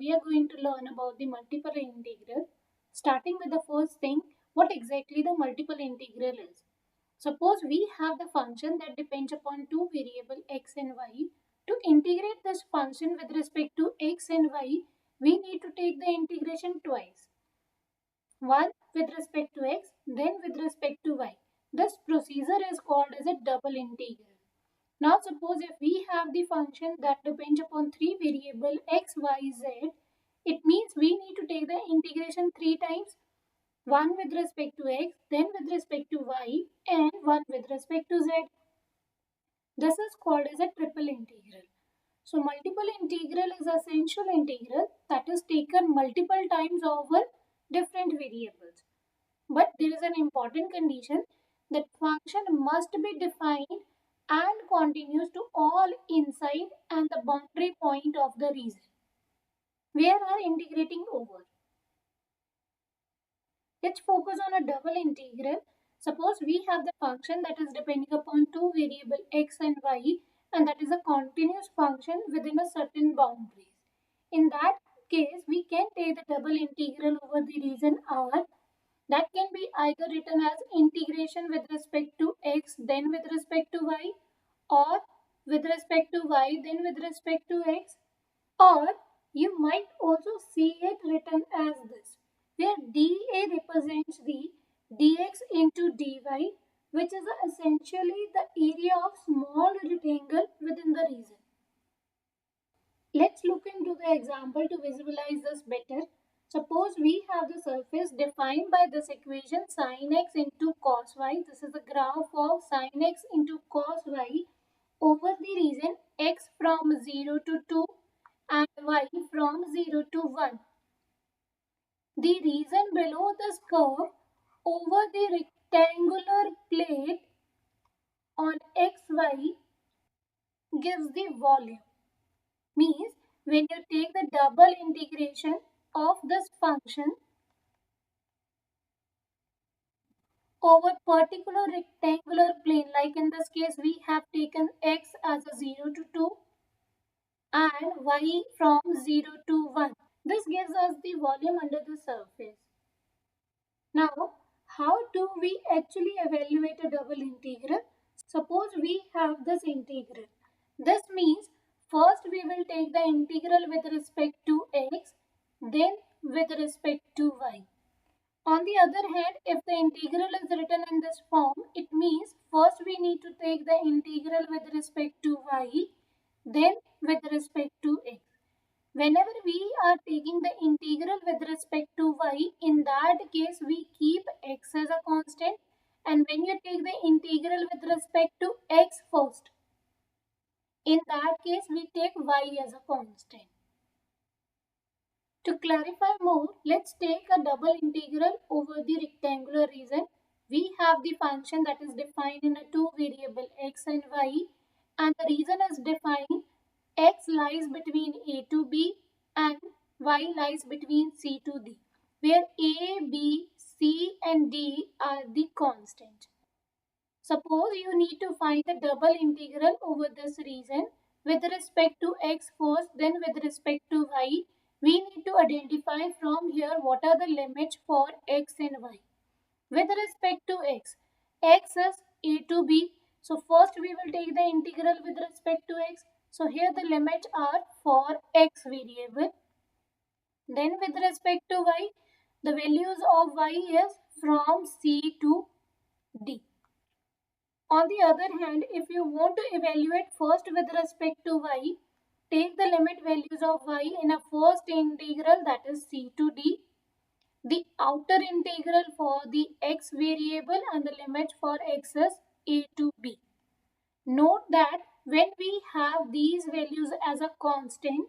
we are going to learn about the multiple integral. Starting with the first thing, what exactly the multiple integral is. Suppose we have the function that depends upon two variables x and y. To integrate this function with respect to x and y, we need to take the integration twice. One with respect to x, then with respect to y. This procedure is called as a double integral. Now suppose if we have the function that depends upon three variables x, y, z, it means we need to take the integration three times. One with respect to x, then with respect to y, and one with respect to z. This is called as a triple integral. So multiple integral is essential integral that is taken multiple times over different variables. But there is an important condition that function must be defined and continues to all inside and the boundary point of the region where are integrating over. Let's focus on a double integral. Suppose we have the function that is depending upon two variables x and y, and that is a continuous function within a certain boundaries. In that case, we can take the double integral over the region R. That can be either written as integration with respect to x then with respect to y, or with respect to y then with respect to x, or you might also see it written as this, where dA represents the dx into dy, which is essentially the area of small rectangle within the region. Let's look into the example to visualize this better. Suppose we have the surface defined by this equation sin x into cos y. This is the graph of sin x into cos y over the region x from 0 to 2 and y from 0 to 1. The region below this curve over the rectangular plate on xy gives the volume. Means when you take the double integration of this function over particular rectangular plane, like in this case we have taken x as a 0 to 2 and y from 0 to 1. This gives us the volume under the surface. Now, how do we actually evaluate a double integral? Suppose we have this integral. This means first we will take the integral with respect to x, then with respect to y. On the other hand, if the integral is written in this form, it means first we need to take the integral with respect to y, then with respect to x. Whenever we are taking the integral with respect to y, in that case we keep x as a constant, and when you take the integral with respect to x first, in that case we take y as a constant. To clarify more, let's take a double integral over the rectangular region. We have the function that is defined in a two variable x and y, and the region is defined x lies between a to b and y lies between c to d, where a, b, c and d are the constant. Suppose you need to find the double integral over this region with respect to x first, then with respect to y. We need to identify from here what are the limits for x and y. With respect to x, x is a to b. So first we will take the integral with respect to x. So here the limits are for x variable. Then with respect to y, the values of y is from c to d. On the other hand, if you want to evaluate first with respect to y, take the limit values of y in a first integral, that is c to d, the outer integral for the x variable, and the limit for x is a to b. Note that when we have these values as a constant,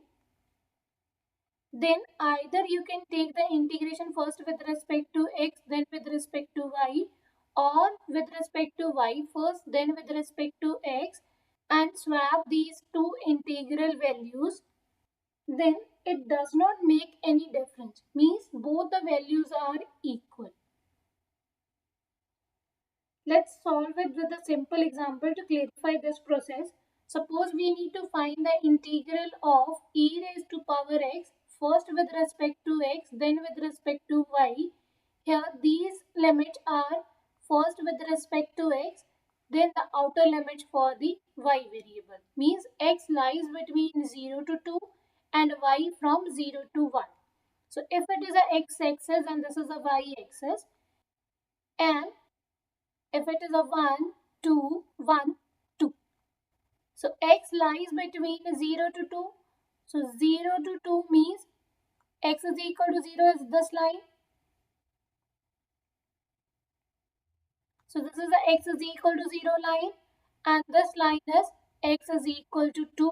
then either you can take the integration first with respect to x, then with respect to y, or with respect to y first, then with respect to x, and swap these two integral values, then it does not make any difference. Means both the values are equal. Let's solve it with a simple example to clarify this process. Suppose we need to find the integral of e raised to power x first with respect to x, then with respect to y. Here these limits are first with respect to x, then the outer limit for the y variable. Means x lies between 0 to 2 and y from 0 to 1. So if it is a x-axis and this is a y-axis, and if it is a 1, 2, 1, 2. So x lies between 0 to 2. So 0 to 2 means x is equal to 0 is this line. So this is the x is equal to 0 line, and this line is x is equal to 2.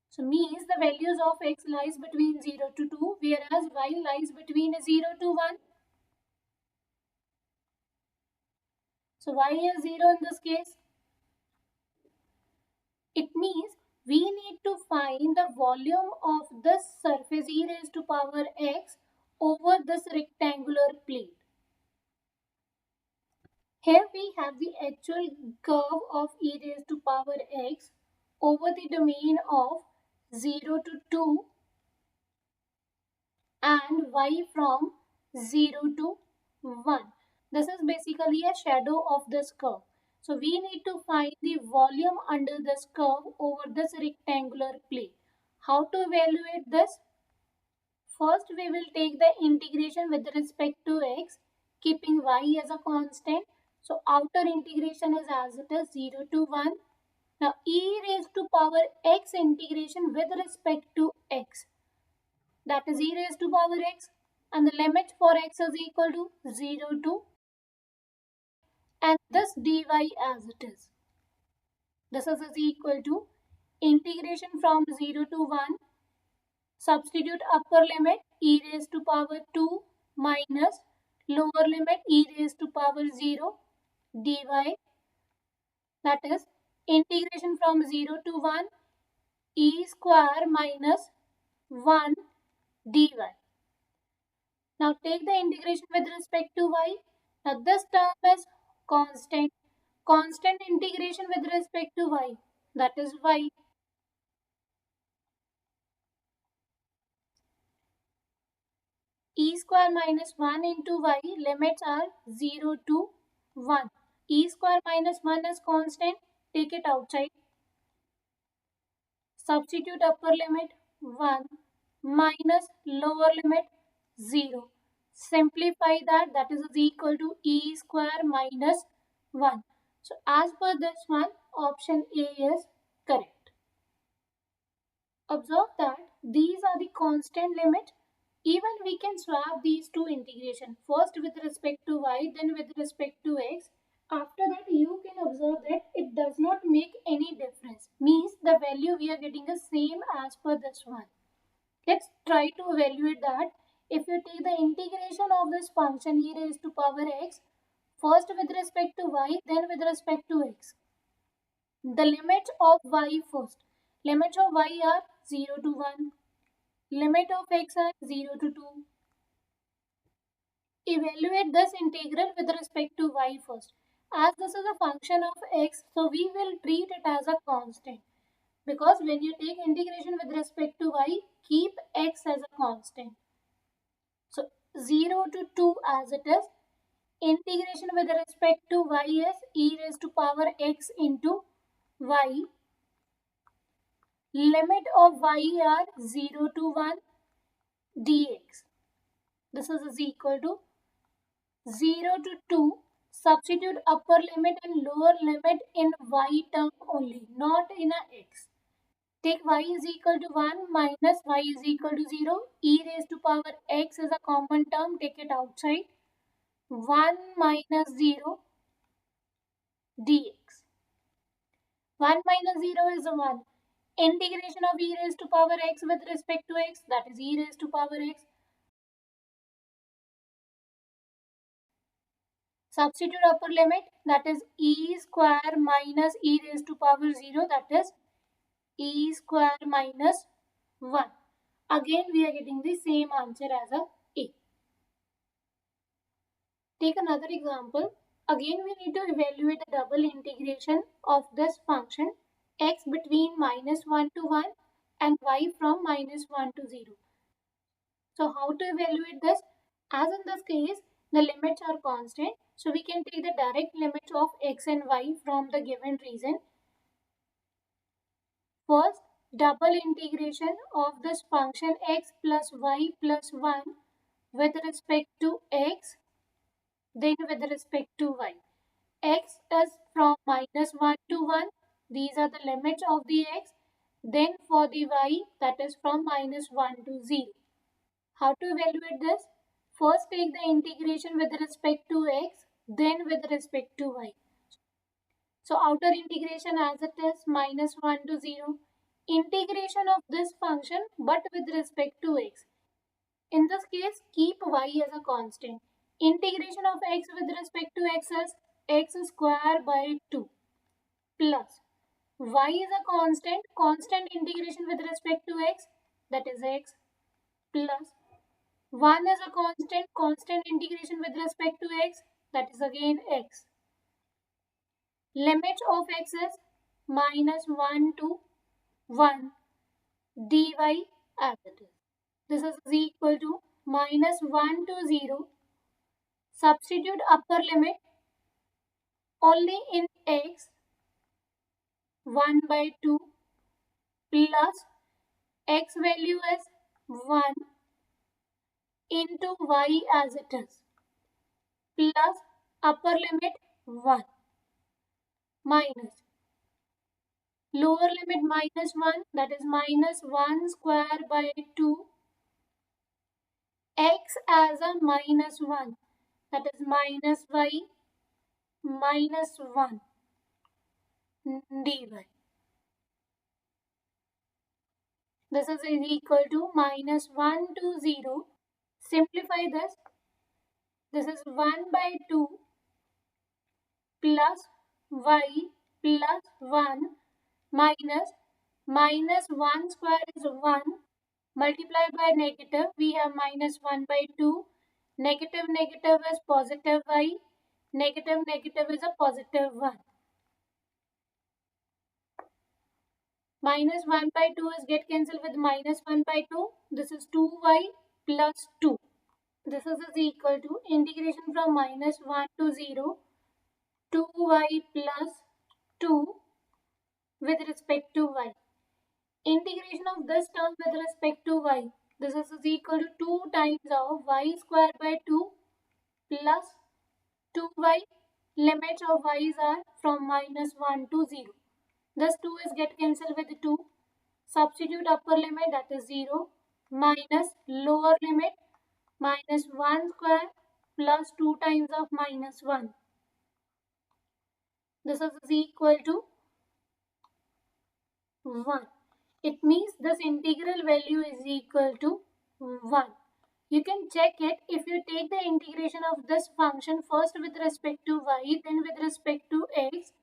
So means the values of x lies between 0 to 2, whereas y lies between 0 to 1. So y is 0 in this case. It means we need to find the volume of this surface e raised to power x over this rectangular plate. Here we have the actual curve of e raised to power x over the domain of 0 to 2 and y from 0 to 1. This is basically a shadow of this curve. So we need to find the volume under this curve over this rectangular plate. How to evaluate this? First, we will take the integration with respect to x, keeping y as a constant. So outer integration is as it is 0 to 1. Now e raised to power x integration with respect to x, that is e raised to power x, and the limit for x is equal to 0 to, and this dy as it is. This is equal to integration from 0 to 1. Substitute upper limit e raised to power 2 minus lower limit e raised to power 0 dy, that is integration from 0 to 1 e square minus 1 dy. Now take the integration with respect to y. Now this term is constant. Constant integration with respect to y, that is y. E square minus 1 into y, limits are 0 to 1. E square minus 1 is constant, take it outside. Substitute upper limit 1 minus lower limit 0. Simplify that, that is equal to e square minus 1. So as per this one, option A is correct. Observe that these are the constant limit. Even we can swap these two integration, first with respect to y, then with respect to x. After that, you can observe that it does not make any difference. Means the value we are getting is same as per this one. Let's try to evaluate that. If you take the integration of this function e raised to power x, first with respect to y, then with respect to x. The limits of y first. Limits of y are 0 to 1. Limit of x are 0 to 2. Evaluate this integral with respect to y first. As this is a function of x, so we will treat it as a constant. Because when you take integration with respect to y, keep x as a constant. So 0 to 2 as it is. Integration with respect to y is e raised to power x into y. Limit of y are 0 to 1 dx. This is equal to 0 to 2. Substitute upper limit and lower limit in y term only, not in a x. Take y is equal to 1 minus y is equal to 0. E raised to power x is a common term, take it outside. 1 minus 0 dx. 1 minus 0 is a 1. Integration of e raised to power x with respect to x, that is e raised to power x. Substitute upper limit, that is e square minus e raised to power 0, that is e square minus 1. Again we are getting the same answer as a A. Take another example. Again we need to evaluate the double integration of this function x between minus 1 to 1 and y from -1 to 0. So how to evaluate this? As in this case, the limits are constant. So we can take the direct limits of x and y from the given region. First, double integration of this function x plus y plus 1 with respect to x, then with respect to y. X is from -1 to 1. These are the limits of the x. Then for the y, that is from -1 to 0. How to evaluate this? First take the integration with respect to x, then with respect to y. So outer integration as it is -1 to 0. Integration of this function but with respect to x. In this case, keep y as a constant. Integration of x with respect to x is x square by 2 plus y is a constant integration with respect to x, that is x, plus 1 is a constant integration with respect to x, that is again x. Limit of x is -1 to 1 dy as it is. This is equal to -1 to 0. Substitute upper limit only in x 1 by 2 plus x value is 1 into y as it is plus upper limit 1 minus lower limit -1, that is -1 square by 2, x as a -1, that is minus y -1 dy. This is equal to -1 to 0. Simplify this. This is 1 by 2 plus y plus 1 minus -1 square is 1 multiplied by negative. We have -1 by 2. Negative negative is positive y. Negative negative is a positive 1. -1 by 2 is get cancelled with -1 by 2. This is 2y plus 2. This is equal to integration from -1 to 0, 2y plus 2 with respect to y. Integration of this term with respect to y. This is equal to 2 times of y square by 2 plus 2y. Limits of y's are from -1 to 0. This 2 is get cancelled with 2. Substitute upper limit, that is 0, minus lower limit -1 square plus 2 times of -1. This is equal to 1. It means this integral value is equal to 1. You can check it if you take the integration of this function first with respect to y, then with respect to x.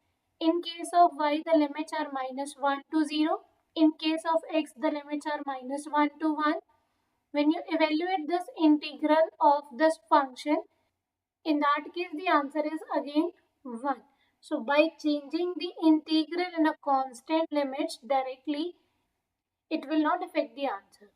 In case of y, the limits are -1 to 0. In case of x, the limits are -1 to 1. When you evaluate this integral of this function, in that case, the answer is again 1. So by changing the integral in a constant limits directly, it will not affect the answer.